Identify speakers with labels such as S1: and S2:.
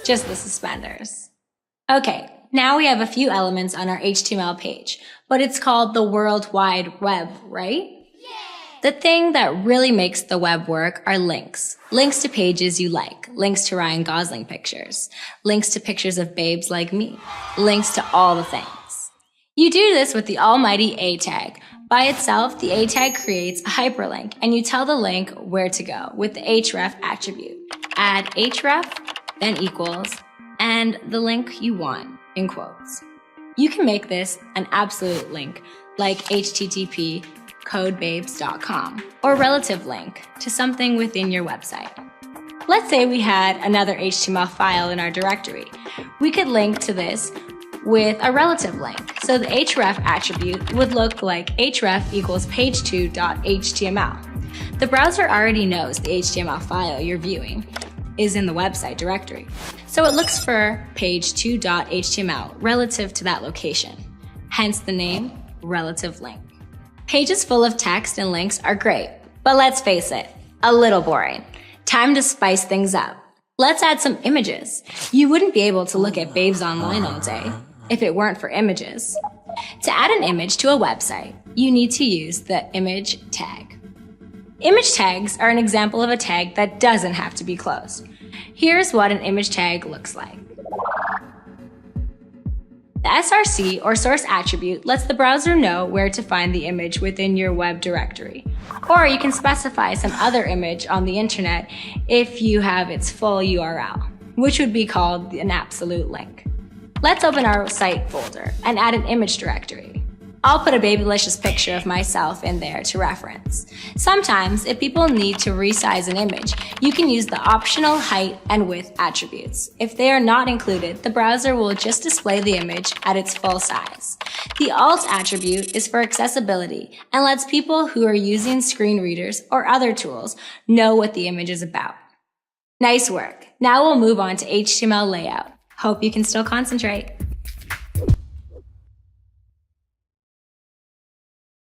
S1: just the suspenders. Okay, now we have a few elements on our HTML page, but it's called the World Wide Web, right? The thing that really makes the web work are links. Links to pages you like. Links to Ryan Gosling pictures. Links to pictures of babes like me. Links to all the things. You do this with the almighty A tag. By itself, the A tag creates a hyperlink, and you tell the link where to go with the href attribute. Add href, then equals, and the link you want, in quotes. You can make this an absolute link, like http codebabes.com, or relative link to something within your website. Let's say we had another HTML file in our directory. We could link to this with a relative link. So the href attribute would look like href equals page2.html. The browser already knows the HTML file you're viewing is in the website directory. So it looks for page2.html relative to that location. Hence the name relative link. Pages full of text and links are great, but let's face it, a little boring. Time to spice things up. Let's add some images. You wouldn't be able to look at babes online all day if it weren't for images. To add an image to a website, you need to use the image tag. Image tags are an example of a tag that doesn't have to be closed. Here's what an image tag looks like. The src, or source attribute, lets the browser know where to find the image within your web directory. Or you can specify some other image on the internet if you have its full URL, which would be called an absolute link. Let's open our site folder and add an image directory. I'll put a babelicious picture of myself in there to reference. Sometimes, if people need to resize an image, you can use the optional height and width attributes. If they are not included, the browser will just display the image at its full size. The alt attribute is for accessibility and lets people who are using screen readers or other tools know what the image is about. Nice work. Now we'll move on to HTML layout. Hope you can still concentrate.